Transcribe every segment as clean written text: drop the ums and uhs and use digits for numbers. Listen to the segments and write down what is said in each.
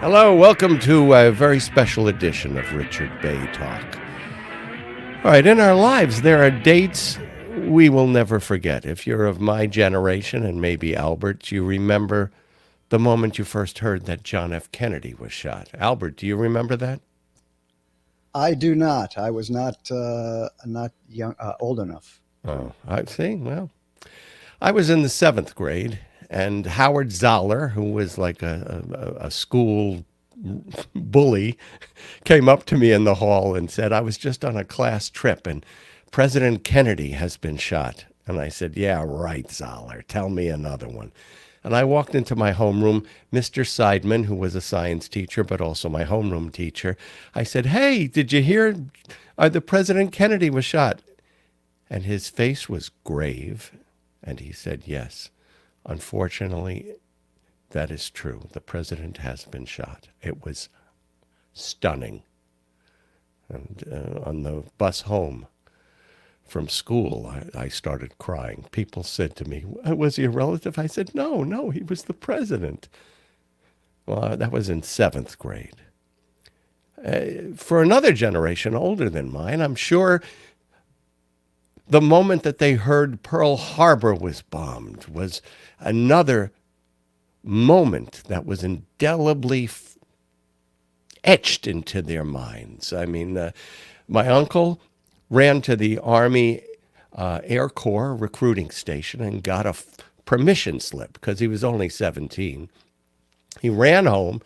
Hello, welcome to a very special edition of Richard Bey Talk. All right, in our lives, there are dates we will never forget. If you're of my generation, and maybe Albert, you remember the moment you first heard that John F. Kennedy was shot. Albert, do you remember that? I do not. I was not young, old enough. Oh, I see. Well, I was in the 7th grade, and Howard Zoller, who was like a school bully, came up to me in the hall and said, I was just on a class trip, and President Kennedy has been shot. And I said, yeah, right, Zoller. Tell me another one. And I walked into my homeroom. Mr. Seidman, who was a science teacher, but also my homeroom teacher, I said, hey, did you hear the President Kennedy was shot? And his face was grave. And he said, yes, unfortunately, that is true. The president has been shot. It was stunning. And on the bus home from school, I started crying. People said to me, was he a relative? I said, no, he was the president. Well, that was in 7th grade. For another generation older than mine, I'm sure the moment that they heard Pearl Harbor was bombed was another moment that was indelibly etched into their minds. I mean, my uncle ran to the Army Air Corps recruiting station and got a permission slip because he was only 17. He ran home.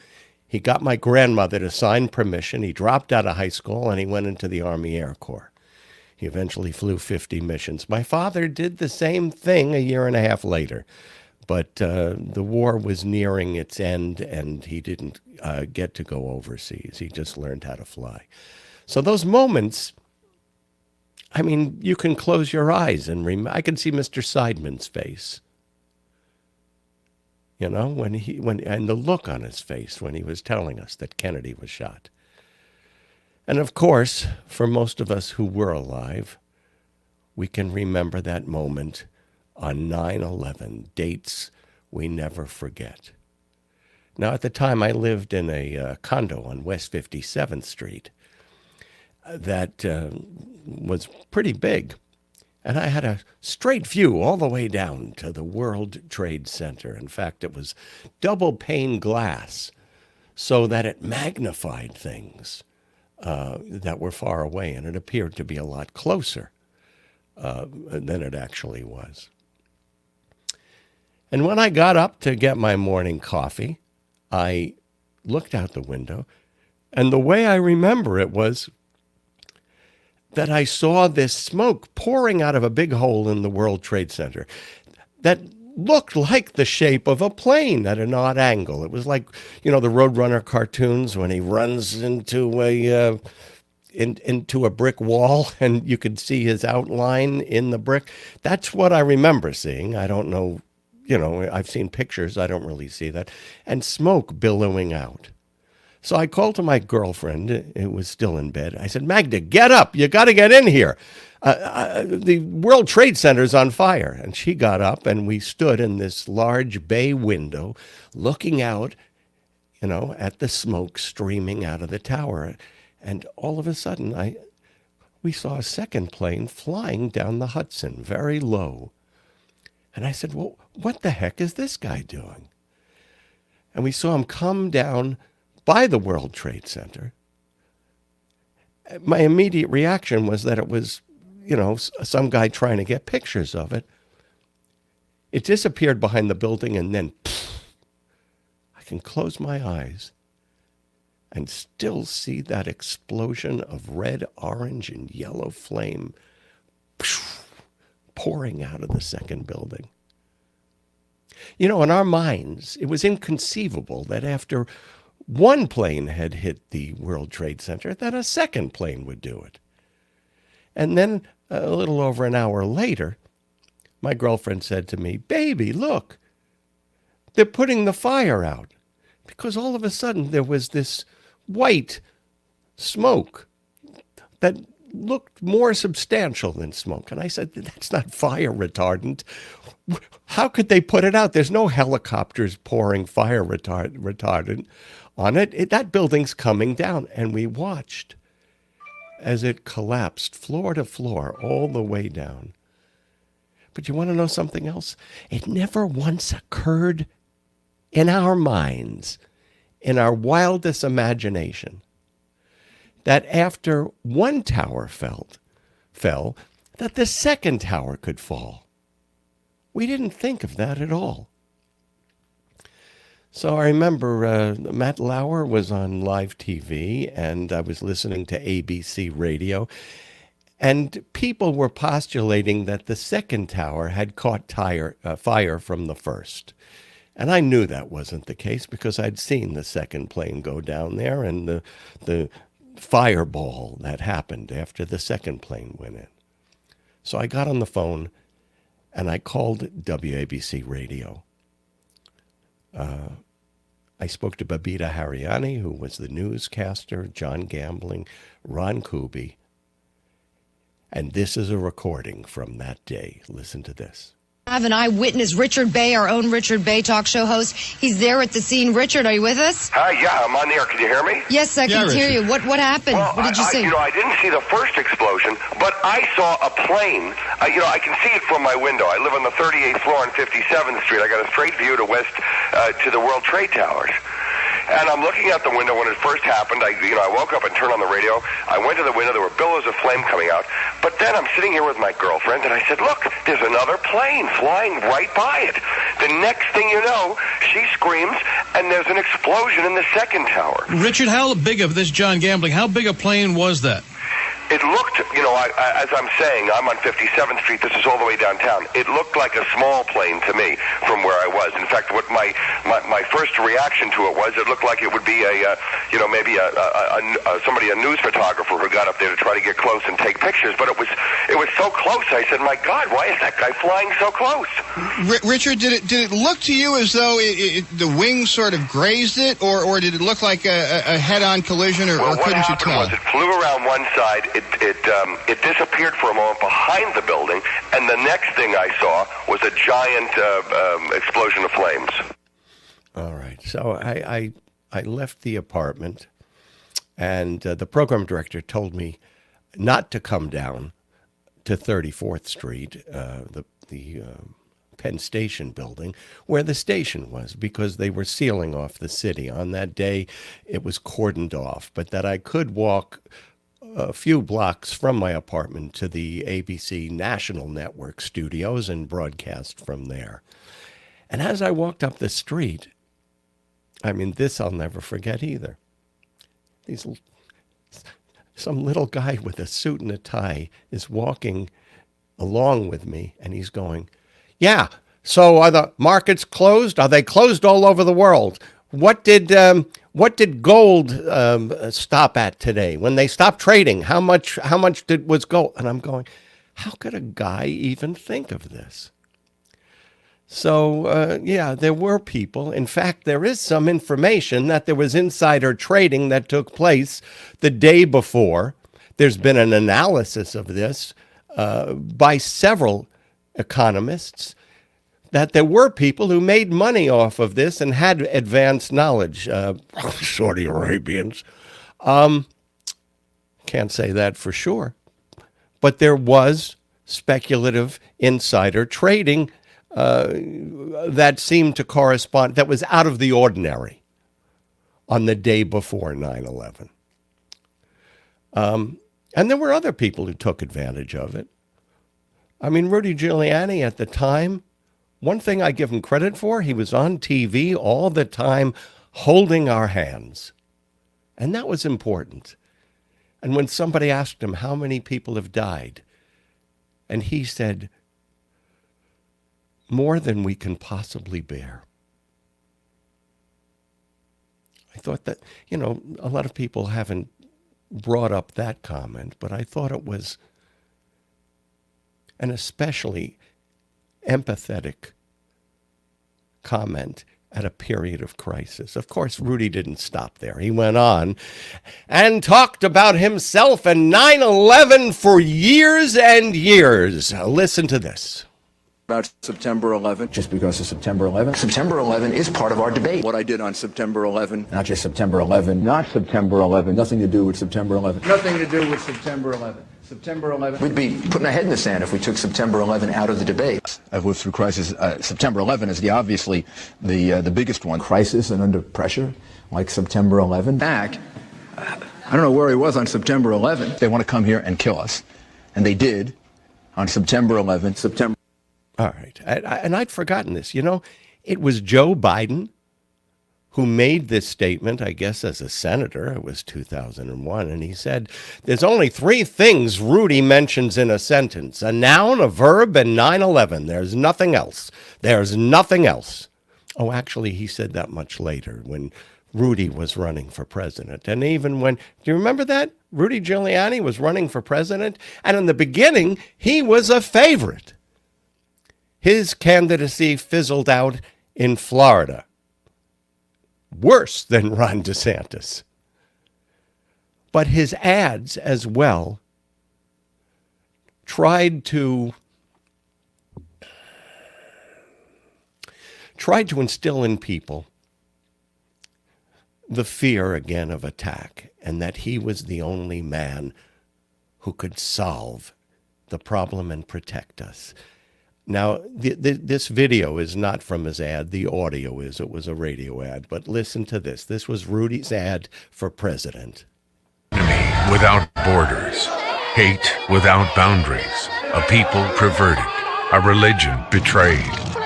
He got my grandmother to sign permission. He dropped out of high school and he went into the Army Air Corps. He eventually flew 50 missions. My father did the same thing a year and a half later, but the war was nearing its end and he didn't get to go overseas. He just learned how to fly. So those moments, I mean, you can close your eyes and I can see Mr. Seidman's face. You know, and the look on his face when he was telling us that Kennedy was shot. And of course, for most of us who were alive, we can remember that moment on 9/11, dates we never forget. Now, at the time, I lived in a condo on West 57th Street that was pretty big. And I had a straight view all the way down to the World Trade Center. In fact, it was double pane glass so that it magnified things that were far away, and it appeared to be a lot closer than it actually was. And when I got up to get my morning coffee, I looked out the window, and the way I remember it was that I saw this smoke pouring out of a big hole in the World Trade Center that looked like the shape of a plane at an odd angle. It was like, you know, the Roadrunner cartoons when he runs into a brick wall and you could see his outline in the brick. That's what I remember seeing. I don't know, you know, I've seen pictures. I don't really see that. And smoke billowing out. So I called to my girlfriend, who was still in bed. I said, Magda, get up. You got to get in here. The World Trade Center is on fire. And she got up, and we stood in this large bay window looking out, you know, at the smoke streaming out of the tower. And all of a sudden, we saw a second plane flying down the Hudson, very low. And I said, well, what the heck is this guy doing? And we saw him come down by the World Trade Center. My immediate reaction was that it was, you know, some guy trying to get pictures of it. It disappeared behind the building, and then I can close my eyes and still see that explosion of red, orange, and yellow flame pouring out of the second building. You know, in our minds, it was inconceivable that after one plane had hit the World Trade Center, that a second plane would do it. And then a little over an hour later, my girlfriend said to me, baby, look, they're putting the fire out. Because all of a sudden there was this white smoke that looked more substantial than smoke. And I said, that's not fire retardant. How could they put it out? There's no helicopters pouring fire retardant on it. That building's coming down. And we watched as it collapsed floor to floor all the way down. But you want to know something else? It never once occurred in our minds, in our wildest imagination, that after one tower fell, that the second tower could fall. We didn't think of that at all. So I remember Matt Lauer was on live TV, and I was listening to ABC radio, and people were postulating that the second tower had caught fire from the first. And I knew that wasn't the case because I'd seen the second plane go down there and the fireball that happened after the second plane went in. So I got on the phone and I called WABC Radio. I spoke to Babita Hariani, who was the newscaster, John Gambling, Ron Kuby. And this is a recording from that day. Listen to this. I have an eyewitness, Richard Bey, our own Richard Bey Talk show host. He's there at the scene. Richard, are you with us? Yeah, I'm on the air. Can you hear me? Yes, I can hear you. What happened? Well, what did you see? I didn't see the first explosion, but I saw a plane. I can see it from my window. I live on the 38th floor on 57th Street. I got a straight view to the World Trade Towers. And I'm looking out the window when it first happened. I woke up and turned on the radio. I went to the window. There were billows of flame coming out. But then I'm sitting here with my girlfriend, and I said, look, there's another plane flying right by it. The next thing you know, she screams, and there's an explosion in the second tower. Richard, how big of this, John Gambling, how big a plane was that? It looked, as I'm saying, I'm on 57th Street. This is all the way downtown. It looked like a small plane to me from where I was. In fact, what my first reaction to it was, it looked like it would be maybe a news photographer who got up there to try to get close and take pictures. But it was so close. I said, my God, why is that guy flying so close? Richard, did it look to you as though the wings sort of grazed it, or did it look like a head-on collision, or couldn't you tell? What happened was it flew around one side. It disappeared for a moment behind the building, and the next thing I saw was a giant explosion of flames. All right. So I left the apartment, and the program director told me not to come down to 34th Street, the Penn Station building, where the station was, because they were sealing off the city. On that day, it was cordoned off, but that I could walk a few blocks from my apartment to the ABC National Network studios and broadcast from there. And as I walked up the street, this I'll never forget either. Some little guy with a suit and a tie is walking along with me, and he's going, yeah, so are the markets closed? Are they closed all over the world? What did gold stop at today? When they stopped trading, how much was gold? And I'm going, how could a guy even think of this? So, there were people. In fact, there is some information that there was insider trading that took place the day before. There's been an analysis of this by several economists, that there were people who made money off of this and had advanced knowledge. Saudi Arabians. Can't say that for sure. But there was speculative insider trading that seemed to correspond, that was out of the ordinary on the day before 9/11. And there were other people who took advantage of it. Rudy Giuliani at the time, one thing I give him credit for, he was on TV all the time holding our hands. And that was important. And when somebody asked him how many people have died, and he said, more than we can possibly bear. I thought that, a lot of people haven't brought up that comment, but I thought it was an especially empathetic comment at a period of crisis. Of course, Rudy didn't stop there. He went on and talked about himself and 9/11 for years and years. Listen to this. About September 11th. Just because of September 11th? September 11 is part of our debate. What I did on September 11. Not just September 11. Not September 11. Nothing to do with September 11. Nothing to do with September 11. September 11. We'd be putting our head in the sand if we took September 11 out of the debate. I've lived through crisis. September 11 is obviously the biggest one. Crisis and under pressure, like September 11. Back, I don't know where he was on September 11. They want to come here and kill us. And they did on September 11. All right. And I'd forgotten this. You know, it was Joe Biden who made this statement, I guess, as a senator. It was 2001. And he said, there's only three things Rudy mentions in a sentence: a noun, a verb, and 9/11. There's nothing else. There's nothing else. Oh, actually, he said that much later when Rudy was running for president. And even when, do you remember that? Rudy Giuliani was running for president. And in the beginning, he was a favorite. His candidacy fizzled out in Florida. Worse than Ron DeSantis. But his ads as well tried to instill in people the fear again of attack, and that he was the only man who could solve the problem and protect us. Now, this video is not from his ad. The audio is. It was a radio ad. But listen to this. This was Rudy's ad for president. Enemy without borders, hate without boundaries, a people perverted, a religion betrayed,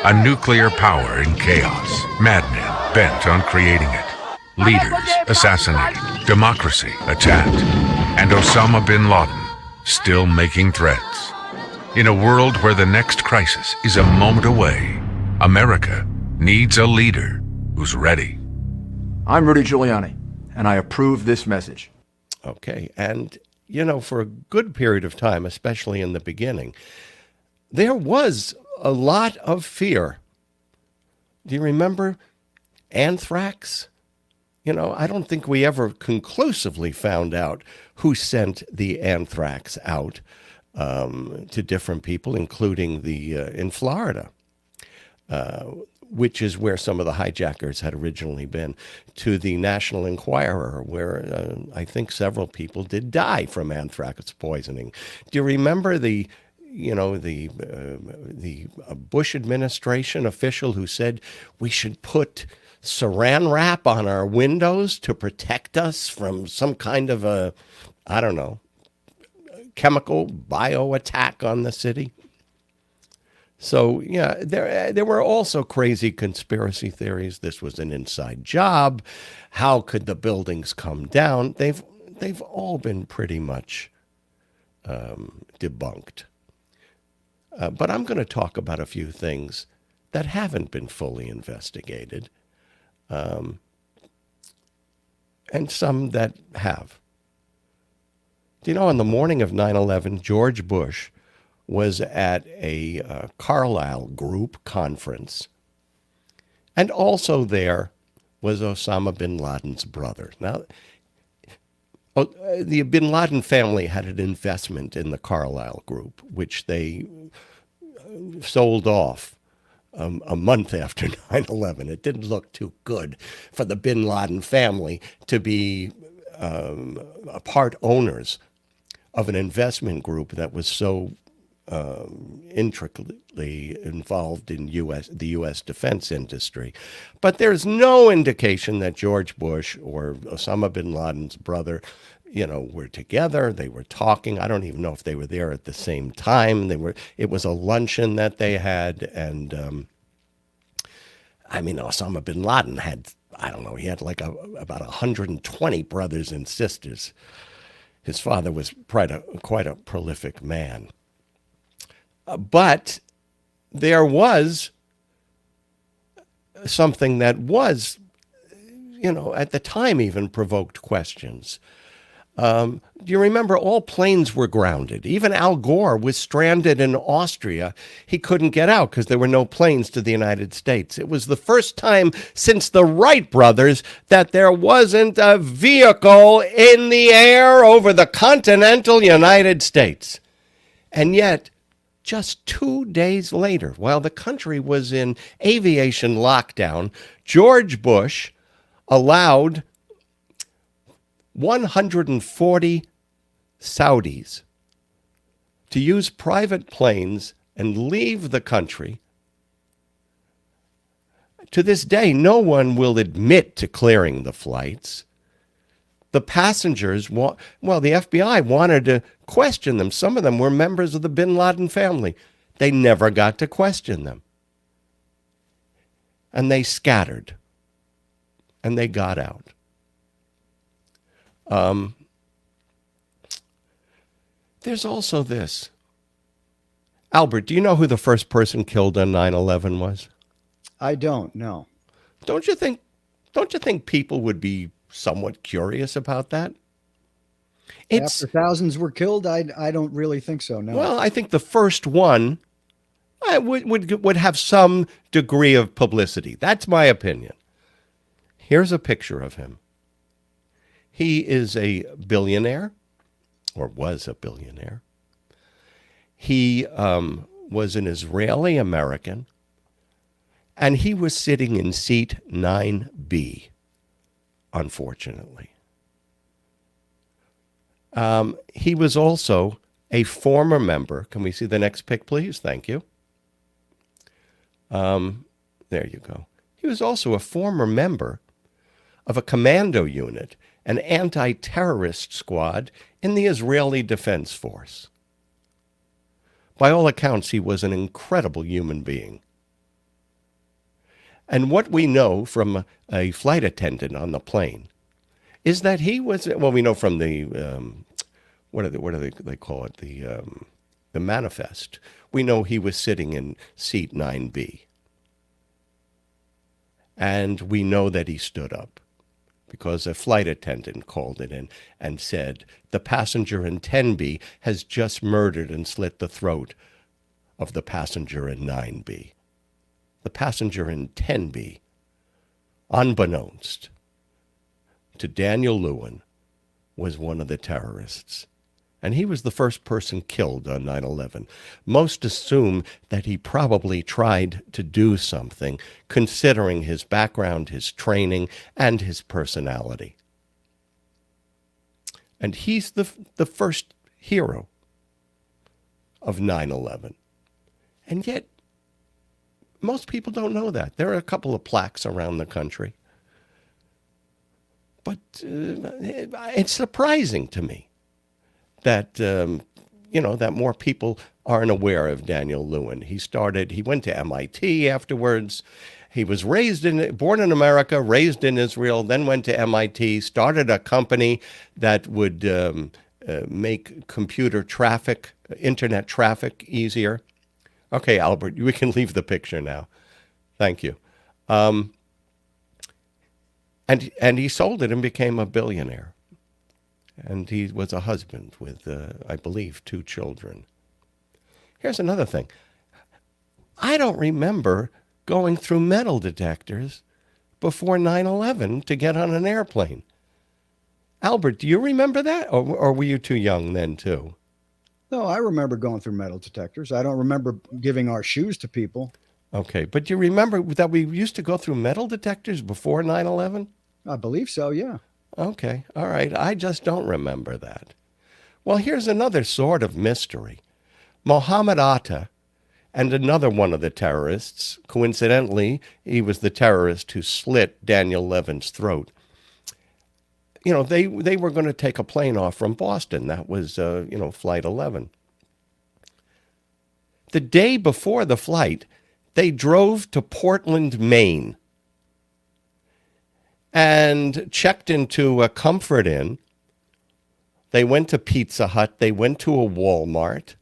a nuclear power in chaos, madmen bent on creating it, leaders assassinated, democracy attacked, and Osama bin Laden still making threats. In a world where the next crisis is a moment away, America needs a leader who's ready. I'm Rudy Giuliani, and I approve this message. Okay, and, you know, for a good period of time, especially in the beginning, there was a lot of fear. Do you remember anthrax? You know, I don't think we ever conclusively found out who sent the anthrax out to different people, including in Florida, which is where some of the hijackers had originally been, to the National Enquirer, where I think several people did die from anthrax poisoning. Do you remember the Bush administration official who said we should put saran wrap on our windows to protect us from some kind of a, I don't know, chemical bio attack on the city? So, yeah, there were also crazy conspiracy theories. This was an inside job. How could the buildings come down? They've all been pretty much debunked. But I'm going to talk about a few things that haven't been fully investigated, and some that have. You know, on the morning of 9/11, George Bush was at a Carlyle Group conference. And also there was Osama bin Laden's brother. Now, the bin Laden family had an investment in the Carlyle Group, which they sold off a month after 9/11. It didn't look too good for the bin Laden family to be part owners of an investment group that was so intricately involved in the U.S. defense industry. But there's no indication that George Bush or Osama bin Laden's brother, you know, were together. They were talking. I don't even know if they were there at the same time. It was a luncheon that they had. And I mean, Osama bin Laden had, I don't know, he had like about 120 brothers and sisters. His father was quite a prolific man. But there was something that was, you know, at the time even provoked questions. Do you remember all planes were grounded? Even Al Gore was stranded in Austria. He couldn't get out because there were no planes to the United States. It was the first time since the Wright brothers that there wasn't a vehicle in the air over the continental United States. And yet, just 2 days later, while the country was in aviation lockdown, George Bush allowed 140 Saudis to use private planes and leave the country. To this day, no one will admit to clearing the flights. The passengers, the FBI wanted to question them. Some of them were members of the bin Laden family. They never got to question them. And they scattered. And they got out. There's also this. Albert, do you know who the first person killed on 9/11 was? I don't know. Don't you think people would be somewhat curious about that? After thousands were killed, I don't really think so, no. Well, I think the first one would have some degree of publicity. That's my opinion. Here's a picture of him. He is a billionaire, or was a billionaire. He was an Israeli American, and he was sitting in seat 9B, unfortunately. He was also a former member. Can we see the next pic, please? Thank you. There you go. He was also a former member of a commando unit, an anti-terrorist squad in the Israeli Defense Force. By all accounts, he was an incredible human being. And what we know from a flight attendant on the plane is that he was, well, we know from the, what do they call it, the manifest. We know he was sitting in seat 9B. And we know that he stood up, because a flight attendant called it in and said, the passenger in 10B has just murdered and slit the throat of the passenger in 9B. The passenger in 10B, unbeknownst to Daniel Lewin, was one of the terrorists. And he was the first person killed on 9/11. Most assume that he probably tried to do something, considering his background, his training, and his personality. And he's the first hero of 9/11. And yet, most people don't know that. There are a couple of plaques around the country. But it's surprising to me that, that more people aren't aware of Daniel Lewin. He went to MIT afterwards. He was born in America, raised in Israel, then went to MIT, started a company that would make computer traffic, internet traffic easier. Okay, Albert, we can leave the picture now. Thank you. And he sold it and became a billionaire. And he was a husband with, I believe, 2 children. Here's another thing. I don't remember going through metal detectors before 9/11 to get on an airplane. Albert, do you remember that? Or were you too young then, too? No, I remember going through metal detectors. I don't remember giving our shoes to people. Okay, but do you remember that we used to go through metal detectors before 9/11? I believe so, yeah. Okay, all right. I just don't remember that. Well, here's another sort of mystery. Mohammed Atta and another one of the terrorists, coincidentally, he was the terrorist who slit Daniel Levin's throat. They were going to take a plane off from Boston. That was, Flight 11. The day before the flight, they drove to Portland, Maine, and checked into a Comfort Inn. They went to Pizza Hut. They went to a Walmart.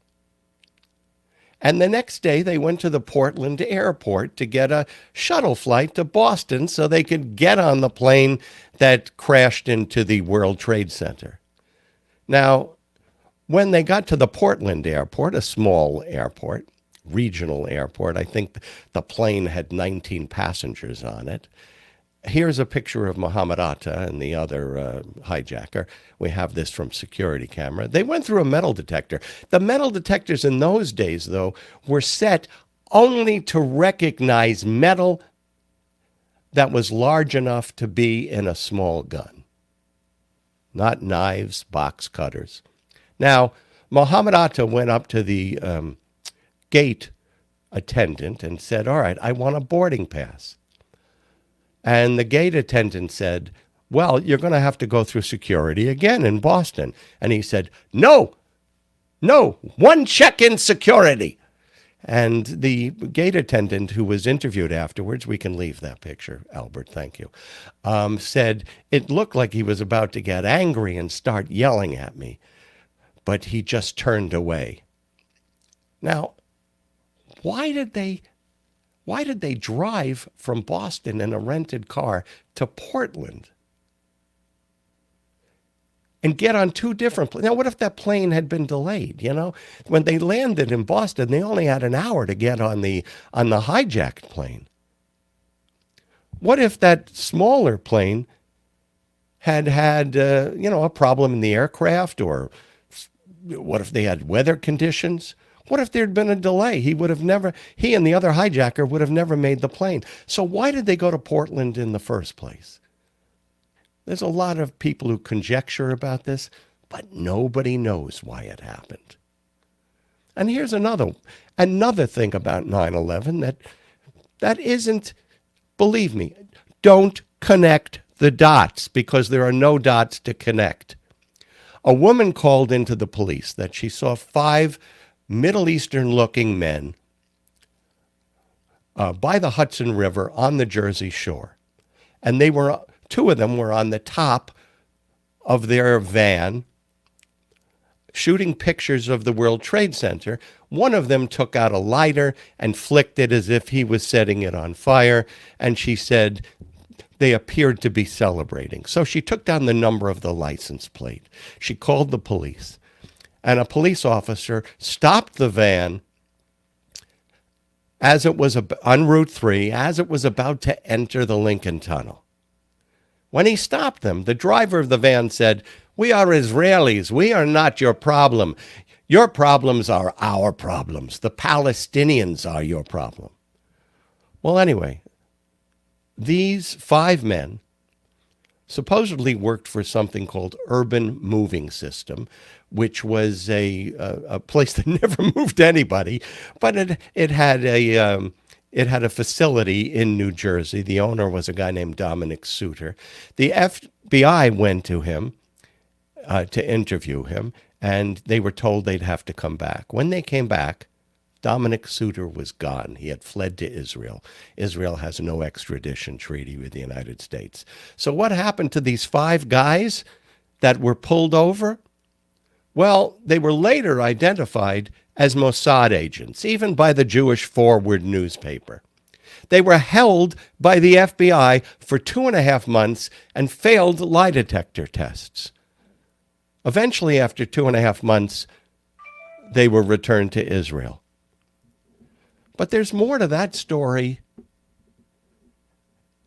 And the next day, they went to the Portland airport to get a shuttle flight to Boston so they could get on the plane that crashed into the World Trade Center. Now, when they got to the Portland airport, a small airport, regional airport, I think the plane had 19 passengers on it. Here's a picture of Muhammad Atta and the other hijacker. We have this from security camera. They went through a metal detector. The metal detectors in those days, though, were set only to recognize metal that was large enough to be in a small gun. Not knives, box cutters. Now, Muhammad Atta went up to the gate attendant and said, all right, I want a boarding pass. And the gate attendant said, well, you're going to have to go through security again in Boston. And he said, no, one check in security. And the gate attendant who was interviewed afterwards, we can leave that picture, Albert, thank you, said it looked like he was about to get angry and start yelling at me, but he just turned away. Now, why did they drive from Boston in a rented car to Portland and get on two different planes? Now, what if that plane had been delayed? You know, when they landed in Boston, they only had an hour to get on the hijacked plane. What if that smaller plane had a problem in the aircraft, or what if they had weather conditions? What if there'd been a delay? He and the other hijacker would have never made the plane. So why did they go to Portland in the first place? There's a lot of people who conjecture about this, but nobody knows why it happened. And here's another thing about 9/11 that isn't, believe me, don't connect the dots, because there are no dots to connect. A woman called into the police that she saw 5 Middle Eastern-looking men by the Hudson River on the Jersey Shore. And 2 of them were on the top of their van shooting pictures of the World Trade Center. One of them took out a lighter and flicked it as if he was setting it on fire. And she said they appeared to be celebrating. So she took down the number of the license plate. She called the police. And a police officer stopped the van as it was on Route 3, as it was about to enter the Lincoln Tunnel. When he stopped them, the driver of the van said, "We are Israelis. We are not your problem. Your problems are our problems. The Palestinians are your problem." Well, anyway, these 5 men supposedly worked for something called Urban Moving System, which was a place that never moved anybody, but it had a facility in New Jersey. The owner was a guy named Dominic Suter. The FBI went to him to interview him, and they were told they'd have to come back. When they came back, Dominic Suter was gone. He had fled to Israel. Israel has no extradition treaty with the United States. So what happened to these 5 guys that were pulled over? Well, they were later identified as Mossad agents, even by the Jewish Forward newspaper. They were held by the FBI for 2.5 months and failed lie detector tests. Eventually, after 2.5 months, they were returned to Israel. But there's more to that story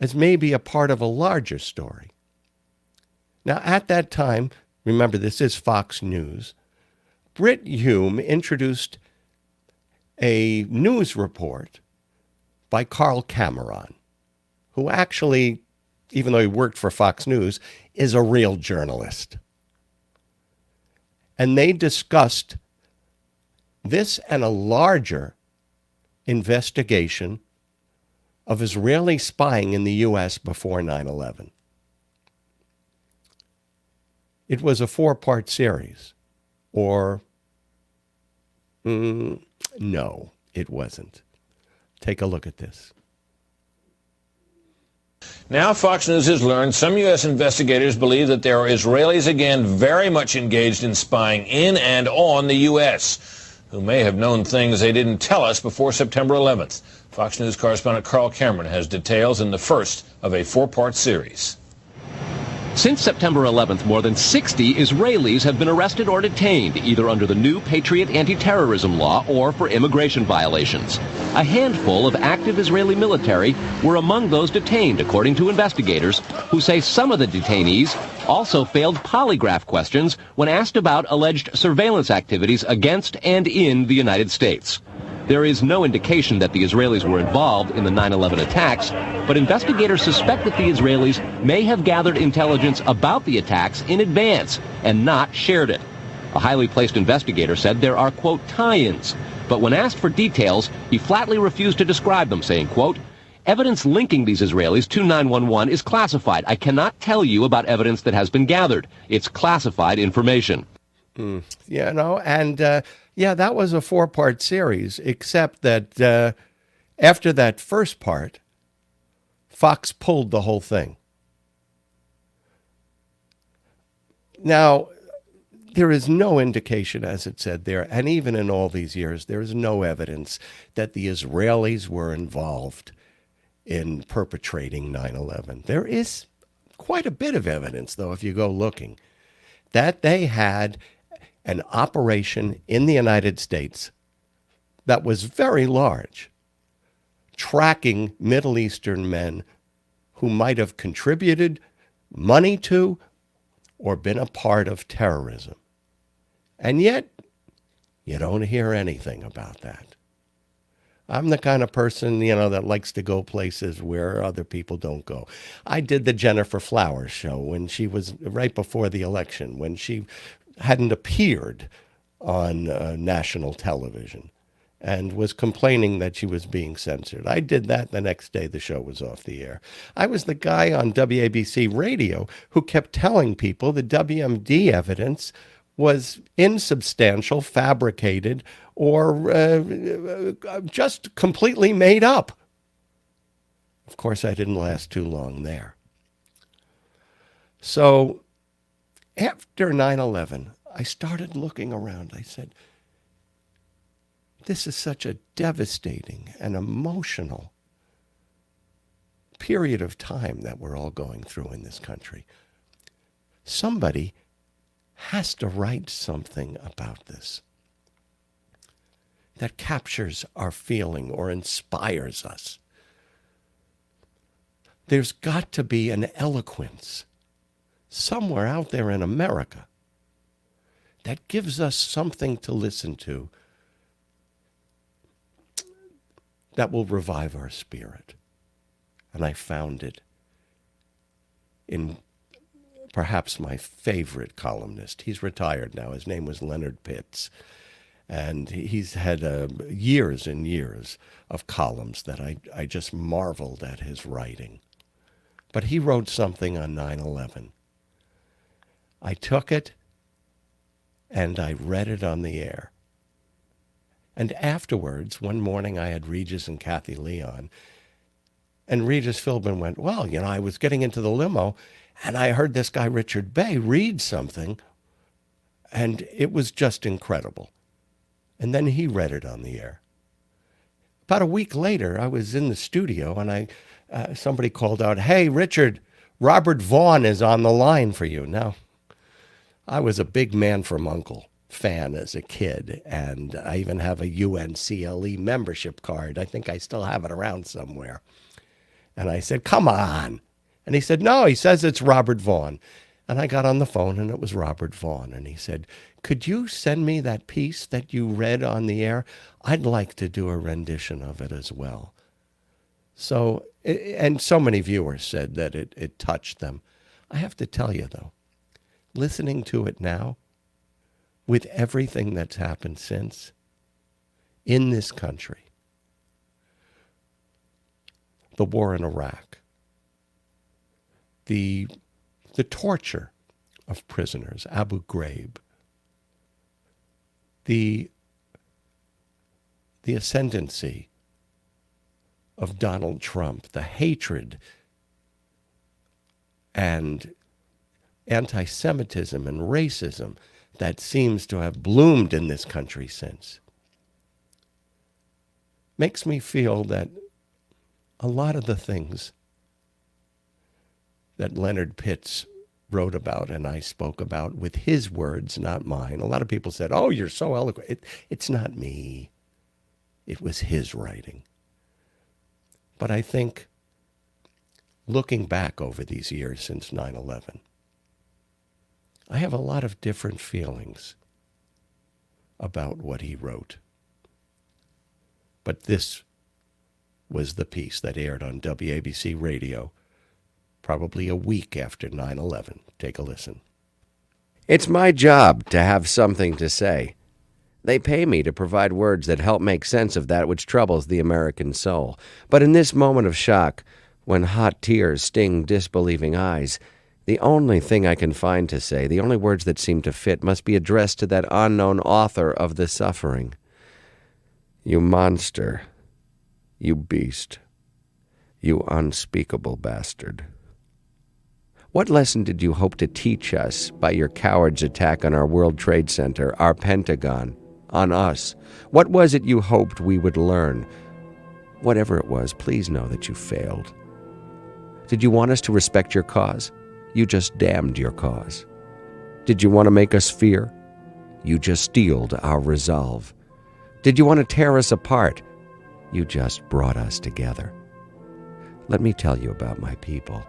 as maybe a part of a larger story. Now, at that time, remember, this is Fox News, Brit Hume introduced a news report by Carl Cameron, who actually, even though he worked for Fox News, is a real journalist. And they discussed this and a larger investigation of Israeli spying in the U.S. before 9/11. It was a 4-part series. Or, no, it wasn't. Take a look at this. Now Fox News has learned some U.S. investigators believe that there are Israelis again very much engaged in spying in and on the U.S., who may have known things they didn't tell us before September 11th. Fox News correspondent Carl Cameron has details in the first of a 4-part series. Since September 11th, more than 60 Israelis have been arrested or detained, either under the new Patriot anti-terrorism law or for immigration violations. A handful of active Israeli military were among those detained, according to investigators, who say some of the detainees also failed polygraph questions when asked about alleged surveillance activities against and in the United States. There is no indication that the Israelis were involved in the 9/11 attacks, but investigators suspect that the Israelis may have gathered intelligence about the attacks in advance and not shared it. A highly placed investigator said there are, quote, tie-ins, but when asked for details, he flatly refused to describe them, saying, quote, evidence linking these Israelis to 911 is classified. I cannot tell you about evidence that has been gathered. It's classified information. Yeah, no, and yeah, that was a 4-part series, except that after that first part, Fox pulled the whole thing. Now, there is no indication, as it said there, and even in all these years, there is no evidence that the Israelis were involved in perpetrating 9/11. There is quite a bit of evidence, though, if you go looking, that they had an operation in the United States that was very large, tracking Middle Eastern men who might have contributed money to or been a part of terrorism. And yet, you don't hear anything about that. I'm the kind of person, that likes to go places where other people don't go. I did the Jennifer Flowers show when she was right before the election, when she hadn't appeared on national television and was complaining that she was being censored. I did that the next day the show was off the air. I was the guy on WABC radio who kept telling people the WMD evidence was insubstantial, fabricated, or just completely made up. Of course, I didn't last too long there. So after 9/11, I started looking around. I said, this is such a devastating and emotional period of time that we're all going through in this country. Somebody has to write something about this that captures our feeling or inspires us. There's got to be an eloquence somewhere out there in America that gives us something to listen to that will revive our spirit. And I found it in perhaps my favorite columnist. He's retired now. His name was Leonard Pitts. And he's had years and years of columns that I just marveled at his writing. But he wrote something on 9/11. I took it and I read it on the air. And afterwards, one morning I had Regis and Kathy Lee on, and Regis Philbin went, well, I was getting into the limo and I heard this guy Richard Bey read something, and it was just incredible. And then he read it on the air. About a week later, I was in the studio and somebody called out, hey, Richard, Robert Vaughn is on the line for you. Now, I was a big Man from U.N.C.L.E. fan as a kid, and I even have a UNCLE membership card. I think I still have it around somewhere. And I said, come on. And he said, no, he says it's Robert Vaughn. And I got on the phone, and it was Robert Vaughn. And he said, could you send me that piece that you read on the air? I'd like to do a rendition of it as well. So, and so many viewers said that it touched them. I have to tell you, though, listening to it now, with everything that's happened since in this country, the war in Iraq, the torture of prisoners, Abu Ghraib, the ascendancy of Donald Trump, the hatred and anti-Semitism and racism that seems to have bloomed in this country since, makes me feel that a lot of the things that Leonard Pitts wrote about and I spoke about with his words, not mine. A lot of people said, oh, you're so eloquent. It's not me. It was his writing. But I think, looking back over these years since 9/11, I have a lot of different feelings about what he wrote. But this was the piece that aired on WABC Radio probably a week after 9/11. Take a listen. It's my job to have something to say. They pay me to provide words that help make sense of that which troubles the American soul. But in this moment of shock, when hot tears sting disbelieving eyes, the only thing I can find to say, the only words that seem to fit, must be addressed to that unknown author of the suffering. You monster, you beast, you unspeakable bastard. What lesson did you hope to teach us by your coward's attack on our World Trade Center, our Pentagon, on us? What was it you hoped we would learn? Whatever it was, please know that you failed. Did you want us to respect your cause? You just damned your cause. Did you want to make us fear? You just steeled our resolve. Did you want to tear us apart? You just brought us together. Let me tell you about my people.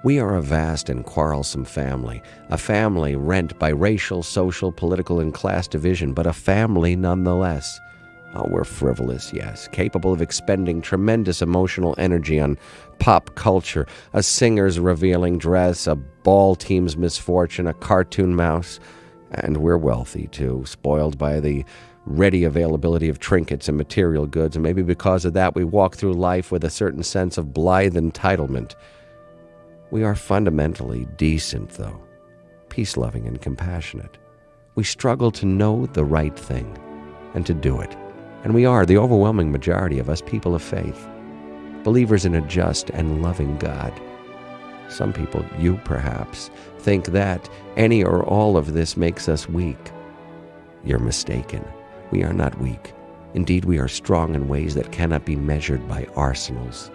We are a vast and quarrelsome family, a family rent by racial, social, political, and class division, but a family nonetheless. Oh, we're frivolous, yes, capable of expending tremendous emotional energy on pop culture, a singer's revealing dress, a ball team's misfortune, a cartoon mouse. And we're wealthy, too, spoiled by the ready availability of trinkets and material goods, and maybe because of that we walk through life with a certain sense of blithe entitlement. We are fundamentally decent, though, peace-loving and compassionate. We struggle to know the right thing and to do it. And we are, the overwhelming majority of us, people of faith, believers in a just and loving God. Some people, you perhaps, think that any or all of this makes us weak. You're mistaken. We are not weak. Indeed, we are strong in ways that cannot be measured by arsenals.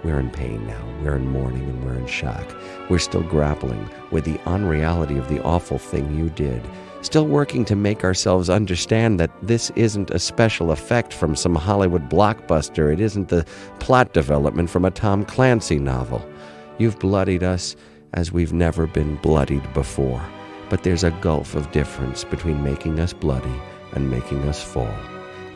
We're in pain now, we're in mourning, and we're in shock. We're still grappling with the unreality of the awful thing you did, still working to make ourselves understand that this isn't a special effect from some Hollywood blockbuster. It isn't the plot development from a Tom Clancy novel. You've bloodied us as we've never been bloodied before. But there's a gulf of difference between making us bloody and making us fall.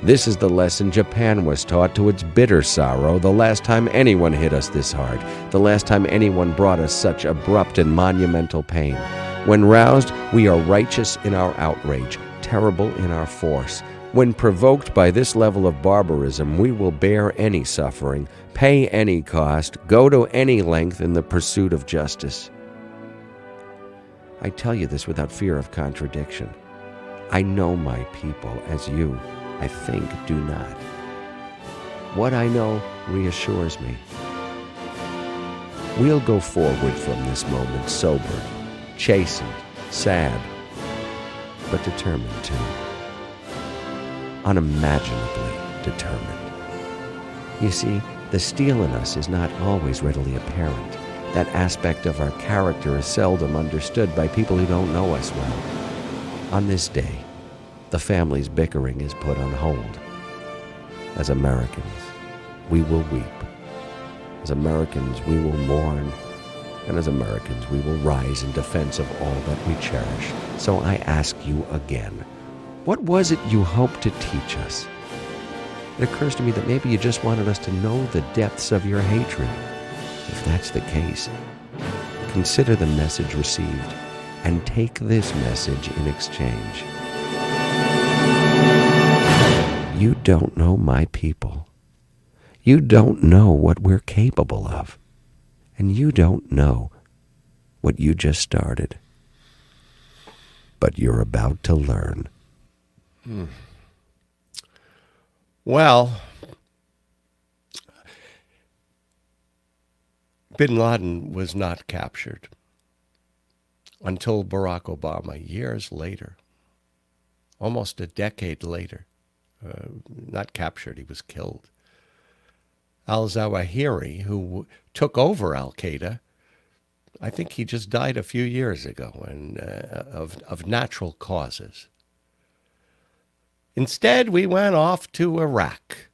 This is the lesson Japan was taught to its bitter sorrow the last time anyone hit us this hard, the last time anyone brought us such abrupt and monumental pain. When roused, we are righteous in our outrage, terrible in our force. When provoked by this level of barbarism, we will bear any suffering, pay any cost, go to any length in the pursuit of justice. I tell you this without fear of contradiction. I know my people as you, I think, do not. What I know reassures me. We'll go forward from this moment sobered, chastened, sad, but determined too. Unimaginably determined. You see, the steel in us is not always readily apparent. That aspect of our character is seldom understood by people who don't know us well. On this day, the family's bickering is put on hold. As Americans, we will weep. As Americans, we will mourn. And as Americans, we will rise in defense of all that we cherish. So I ask you again, what was it you hoped to teach us? It occurs to me that maybe you just wanted us to know the depths of your hatred. If that's the case, consider the message received and take this message in exchange. You don't know my people. You don't know what we're capable of. And you don't know what you just started. But you're about to learn. Well, bin Laden was not captured until Barack Obama, years later, almost a decade later. Not captured, he was killed. Al-Zawahiri, who took over Al-Qaeda I think he just died a few years ago, and of natural causes. Instead, we went off to Iraq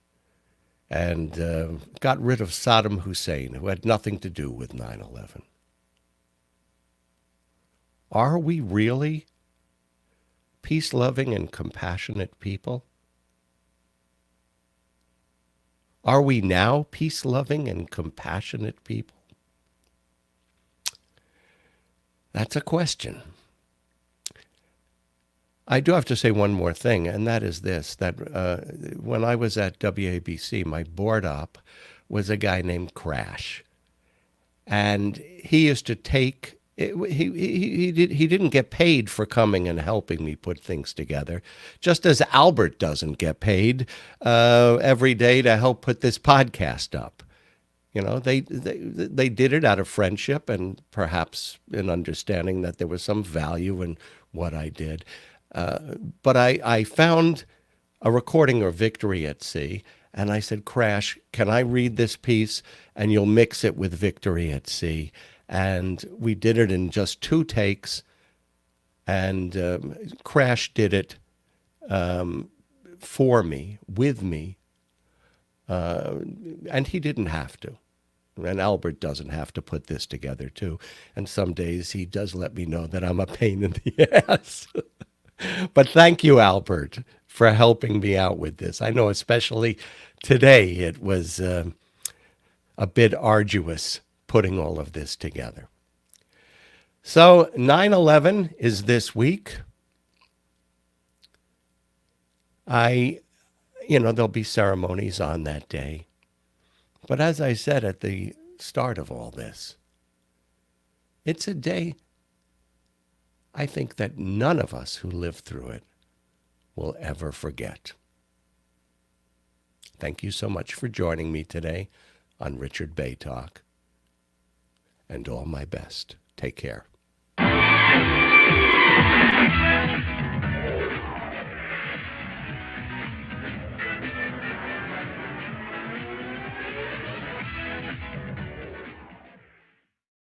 and got rid of Saddam Hussein, who had nothing to do with 9/11. Are we really peace-loving and compassionate people? Are we now peace-loving and compassionate people? That's a question. I do have to say one more thing, and that is this, that when I was at WABC, my board op was a guy named Crash. And he used to take, he didn't get paid for coming and helping me put things together, just as Albert doesn't get paid every day to help put this podcast up. You know, they did it out of friendship and perhaps an understanding that there was some value in what I did. But I found a recording of Victory at Sea, and I said, Crash, can I read this piece and you'll mix it with Victory at Sea? And we did it in just 2 takes, and Crash did it for me, with me, and he didn't have to. And Albert doesn't have to put this together, too. And some days he does let me know that I'm a pain in the ass. But thank you, Albert, for helping me out with this. I know especially today it was a bit arduous putting all of this together. So 9/11 is this week. There'll be ceremonies on that day. But as I said at the start of all this, it's a day I think that none of us who lived through it will ever forget. Thank you so much for joining me today on Richard Bey Talk. And all my best. Take care.